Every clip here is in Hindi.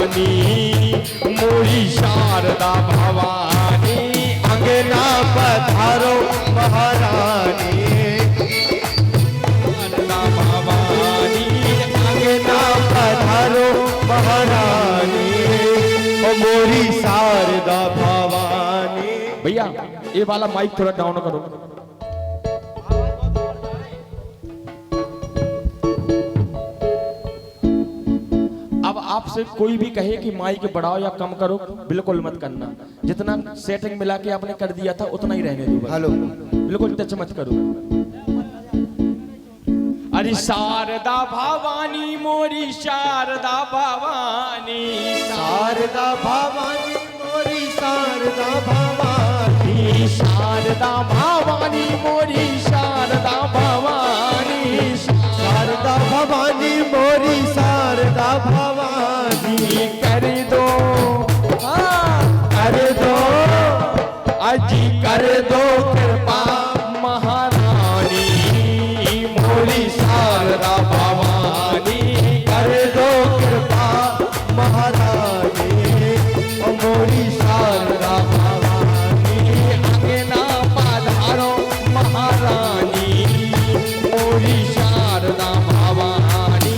रानी मोरी शारदा भवानी अंगना पधारो महारानी शारदा भवानी अंगना पधारो महारानी ओ मोरी शारदा भवानी। भैया ये वाला माइक थोड़ा डाउन करो। अब आपसे कोई भी कहे कि माइक बढ़ाओ या कम करो, बिल्कुल मत करना। जितना सेटिंग मिला के आपने कर दिया था उतना ही रहने दो। हेलो, बिल्कुल टच मत करो। अरे शारदा भवानी मोरी शारदा भवानी शारदा भवानी मोरी शारदा भवानी शारदा भवानी मोरी शारदा भवानी शारदा भवानी मोरी शारदा भवानी कर दो कर दो अजी कर दो कृपा महारानी मोरी शारदा भवानी कर दो कृपा महारानी ओ मोरी शारदा भवानी अंगना पधारो महारानी मोरी शारदा भवानी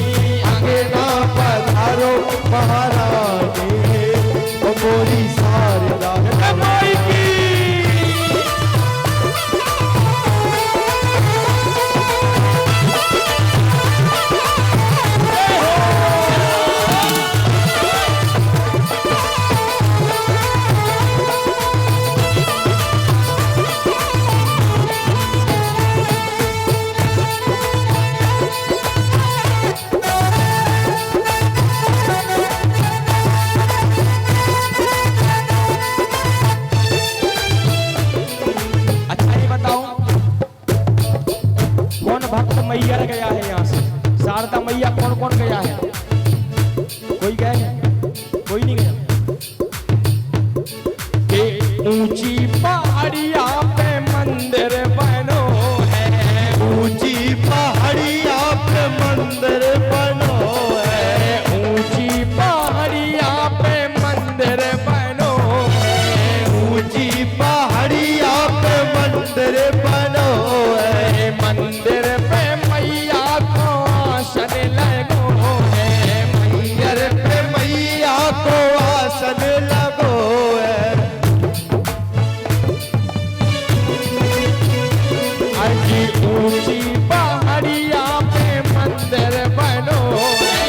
अंगना पधारो महारानी ओ मोरी शारदा माई की मैया गया है यहाँ से? शारदा मैया कौन कौन गया है? कोई गया है? कोई नहीं गया। के ऊंची पहाड़िया पे मंदिर बनो है, ऊंची पहाड़िया पे मंदिर बनो है, ऊंची पहाड़िया पे मंदिर बनो है, ऊंची पहाड़िया पे मंदिर बनो है, मंदिर पे मैया को आसन लगो है, मंदिर पे मैया को आसन लगो है। अजी ऊंची पहाड़िया पे मंदिर बनो है,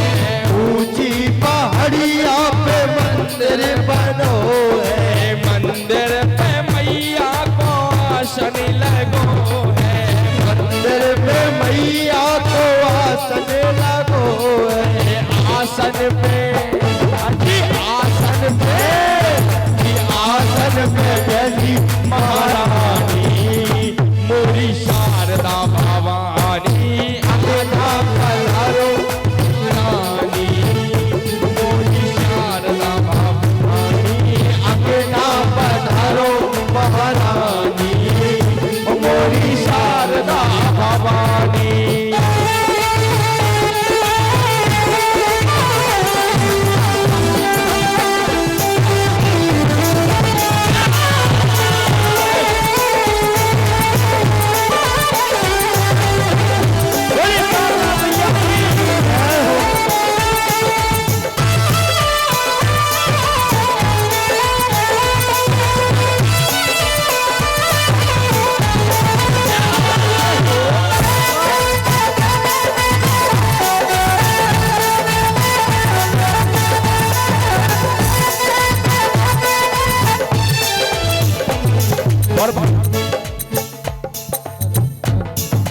ऊंची पहाड़िया पे मंदिर बनो है, मंदिर पे मैया को आसन लगो है, मंदिर पे मैया को आसन लगो है, आसन पे अजी आसन पे बैठी महारानी मोरी शारदा भवानी अंगना पधारो रानी मोरी शारदा भवानी अंगना पधारो महारानी मोरी शारदा भवानी।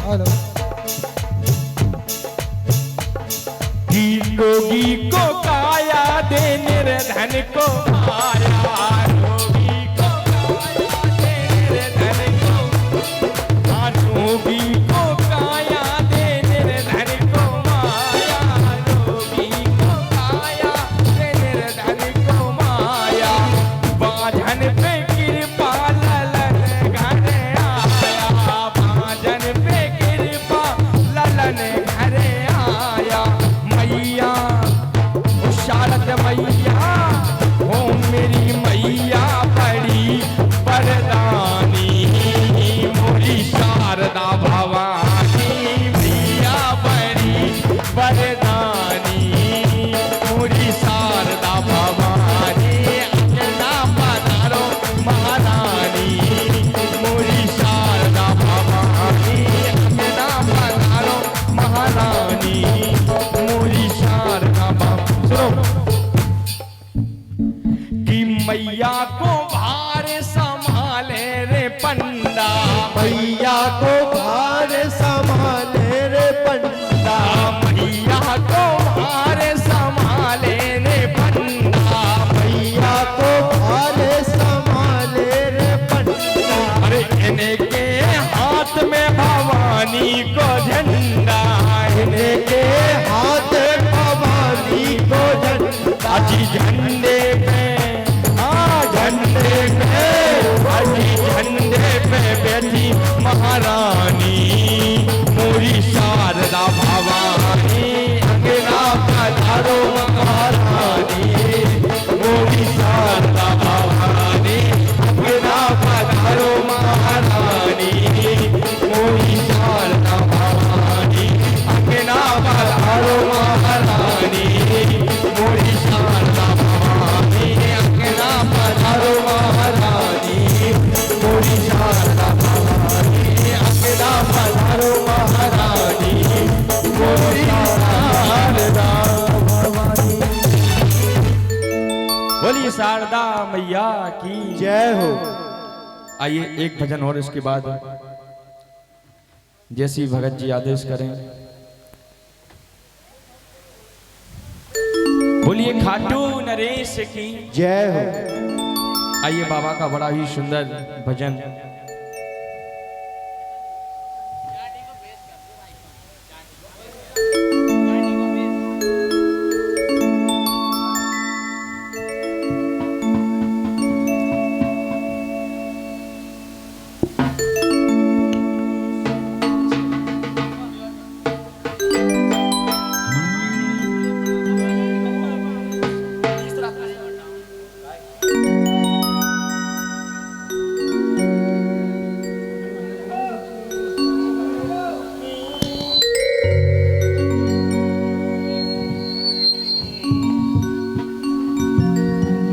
और रोगी को काया दे निर्धन को माया, रोगी को काया दे निर्धन को, रोगी को काया दे निर्धन को माया, रोगी को काया दे निर्धन को माया, बाझन पे कृपा ललन घर आया, बाझन पे कृपा ललन घर आया, मैया शारद मैया सुनो कि मैया को भार संभाले रे पंडा, मैया को भार संभाले रे पंडा, मैया को भार संभाले रे पंडा, मैया को भार संभाले रे पंडा। अरे इनके हाथ में भवानी को झंडा, इनके हाथ भवानी को झंडा, अजी झंडे पे झंडे पे अजी झंडे पे बैठी महारानी मोरी शारदा भवानी, अंगना पधारो महारानी मोरी शारदा भवानी, अंगना पधारो महारानी मोरी शारदा भवानी, अंगना पधारो महारानी मोरी शारदा भवानी, अंगना पधारो महारानी मोरी शारदा भवानी, अंगना पधारो महारानी मोरी शारदा भवानी। बोलिए शारदा मैया की जय हो। आइए एक भजन और इसके बाद जैसी भगत जी आदेश करें। बोलिए खाटू नरेश की जय हो। आइए बाबा का बड़ा ही सुंदर भजन।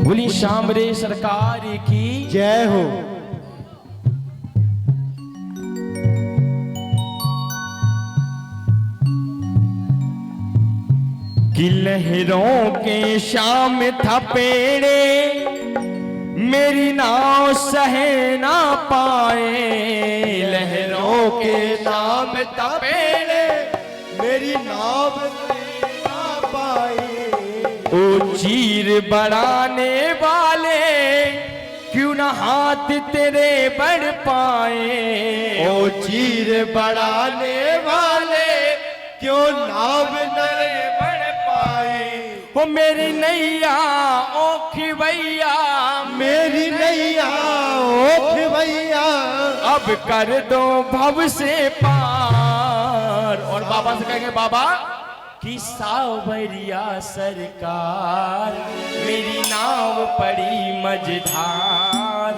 बोली शामरे सरकार की जय हो। कि लहरों के शाम था पेड़े मेरी नाव सहे ना पाए, लहरों के नाम तपेड़े मेरी नाव ना पाए। ओ चीर बढ़ाने वाले क्यों ना हाथ तेरे बढ़ पाए, ओ चीर बढ़ाने वाले क्यों नाव न बढ़ पाए। ओ मेरी नैया ओ खिवैया, मेरी नैया ओ खिवैया, अब कर दो भव से पार। और बाबा से कहेंगे बाबा कि सावरिया सरकार मेरी नाव पड़ी मझधार,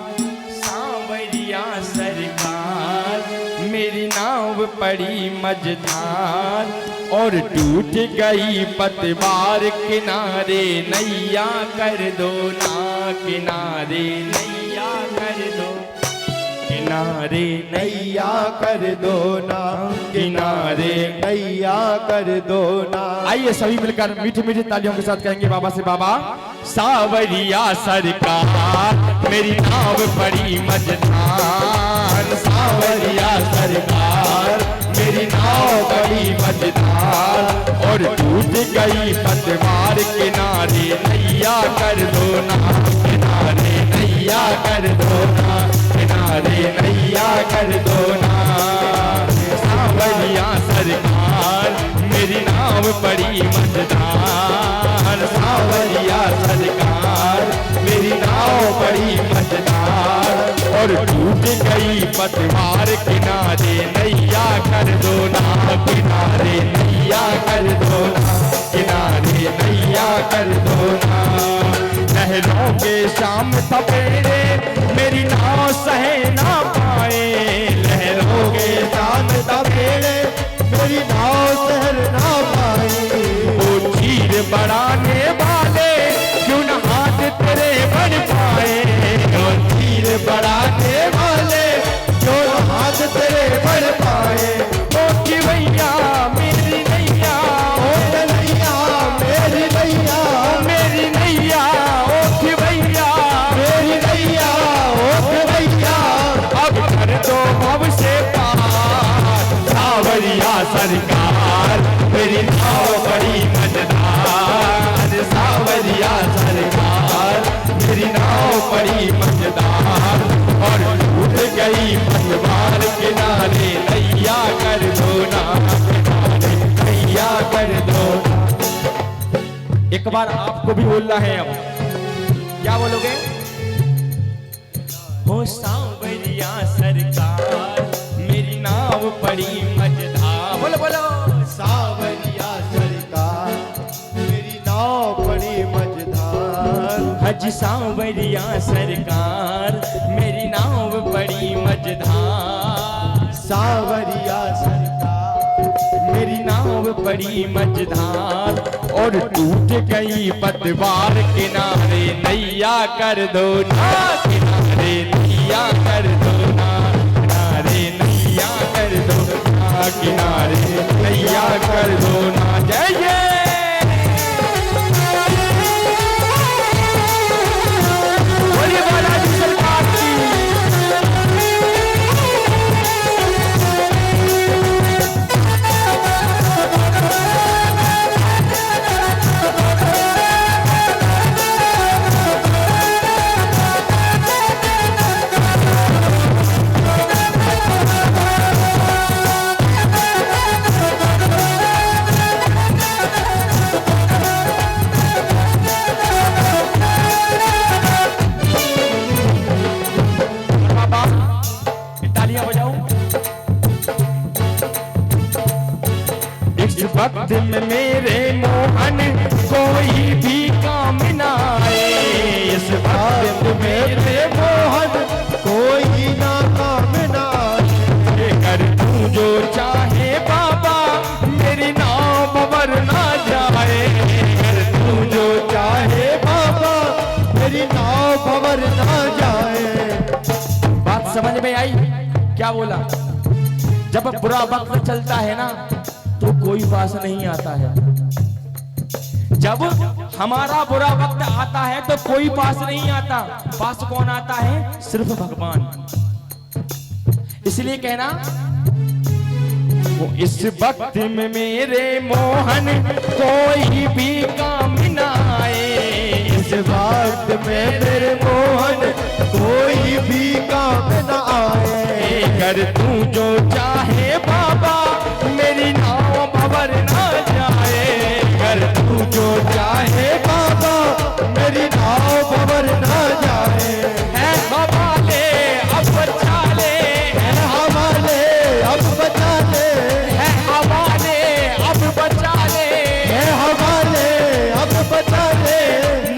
सावरिया सरकार मेरी नाव पड़ी मझधार, और टूट गई पतवार किनारे नैया कर दो ना, किनारे नैया कर दो, किनारे नैया कर दो ना, किनारे नैया कर दो ना। आइए सभी मिलकर मीठी मीठी तालियों के साथ कहेंगे बाबा से बाबा सावरिया सरकार मेरी नाव पड़ी मझधार, सावरिया सरकार मेरी नाव पड़ी मझधार, और टूट गई पतवार किनारे नैया कर दो ना, किनारे नैया कर दो ना, किनारे नैया कर दो ना। सावरिया सरकार मेरी नाव पड़ी मझधार, सावरिया सरकार मेरी नाव पड़ी मझधार, और टूट गई पतवार किनारे नैया कर दो ना, किनारे नैया कर दो ना, किनारे नैया कर दो ना। लहरों के शाम सपेरे मेरी नाव सहे ना पाए, लहरों के शाम सपेरे मेरी नाव सहर ना पाए। वो चीर बढ़ाने वाले क्यों न हाथ तेरे बढ़ पाए, वो चीर बढ़ाने वाले क्यों न हाथ तेरे बढ़ पाए। ओ कि भैया मेरी नैया, ओ नैया मेरी नैया, एक बार आपको भी बोलना है। अब क्या बोलोगे? हो सांवरिया सरकार मेरी नाव पड़ी मझधार। बोलो बोलो। सांवरिया सरकार मेरी नाव पड़ी मझधार। हज सांवरिया सरकार मेरी नाव पड़ी मझधार। सांवरिया सरकार मेरी नाव पड़ी मझधार और टूट गई पतवार। किनारे नैया कर दो ना, किनारे नैया कर दो ना, किनारे नैया कर दो ना, किनारे नैया कर दो ना। जय जय बोलिए बालाजी सरकार की। वक्त में मेरे मोहन कोई भी काम ना आए। इस वक्त में मेरे मोहन कोई ना काम ना आए। कर तू जो चाहे बाबा मेरी नाव भंवर ना जाए। कर तू जो चाहे बाबा मेरी नाव भंवर ना जाए। बात समझ में आई? क्या बोला? जब बुरा वक्त चलता है ना तो कोई पास नहीं आता है। जब हमारा बुरा वक्त आता है तो कोई पास नहीं आता। पास कौन आता है? सिर्फ भगवान। इसलिए कहना वो इस वक्त में मेरे मोहन कोई भी काम ना आए। इस वक्त में मेरे मोहन कोई भी काम ना आए। कर तू जो चाहे बाबा मेरी नाव भंवर ना जाए। कर तू जो चाहे बाबा मेरी नाव भंवर ना जाए। है हवाले अब बचा ले, है हवाले अब बचा ले, है हवाले अब बचा ले, है हवाले अब बचा ले।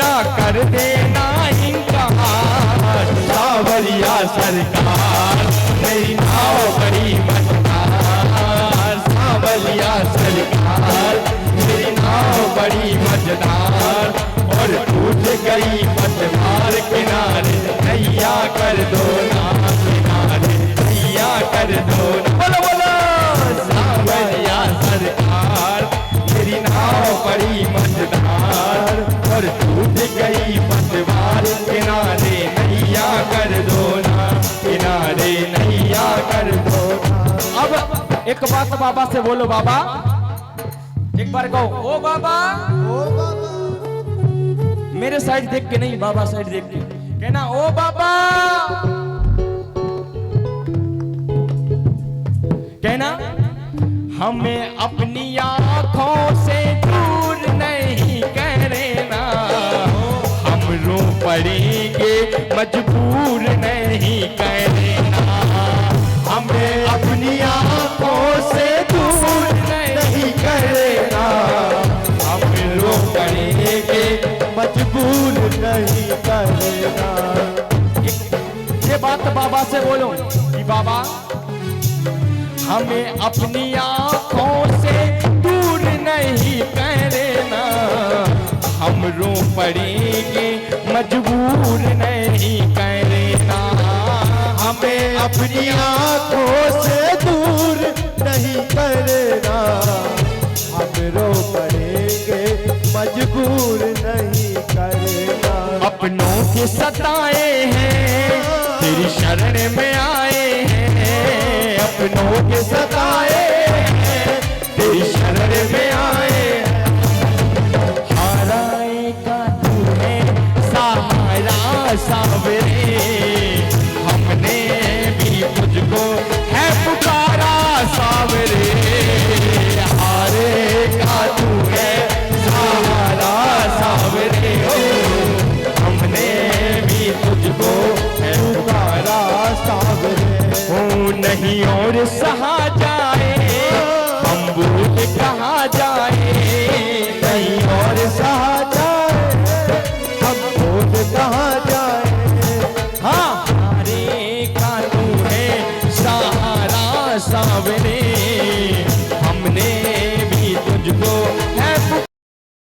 ना कर देना इनकार। सांवरिया सरकार मेरी नाव बड़ी मझधार। सांवरिया सरकार मेरी नाव बड़ी मझधार और टूट गई पतवार। किनारे नैया कर दो ना, किनारे नैया कर दो ना। बोलो बोलो। सांवरिया सरकार मेरी नाव बड़ी मझधार और टूट गई पतवार। किनारे नैया कर दो ना, किनारे नैया कर दो ना। अब एक बात बाबा से बोलो। बाबा एक बार कहो ओ बाबा। ओ बाबा मेरे साइड देख के नहीं, बाबा साइड देख के कहना ओ बाबा। कहना हमें अपनी आंखों से दूर नहीं करना। हम रो पड़ेंगे मजबूर नहीं करना। हमें अपनी आंखों से दूर नहीं करना। हम रो पड़ेंगे मजबूर नहीं करना। ये बात बाबा से बोलो कि बाबा हमें अपनी आंखों से दूर नहीं करना। हम रो पड़ेंगे मजबूर नहीं करना। हमें अपनी आंखों से दूर नहीं करना। हम रो पड़ेंगे मजबूर नहीं करना। अपनों के सताए हैं तेरी शरण में आए हैं। अपनों के सताए हैं तेरी शरण में आए। हाराए का तू है सहारा सावरे। हमने भी तुझको है पुकारा सावरे। हारे का तू है सहारा नहीं और सहारा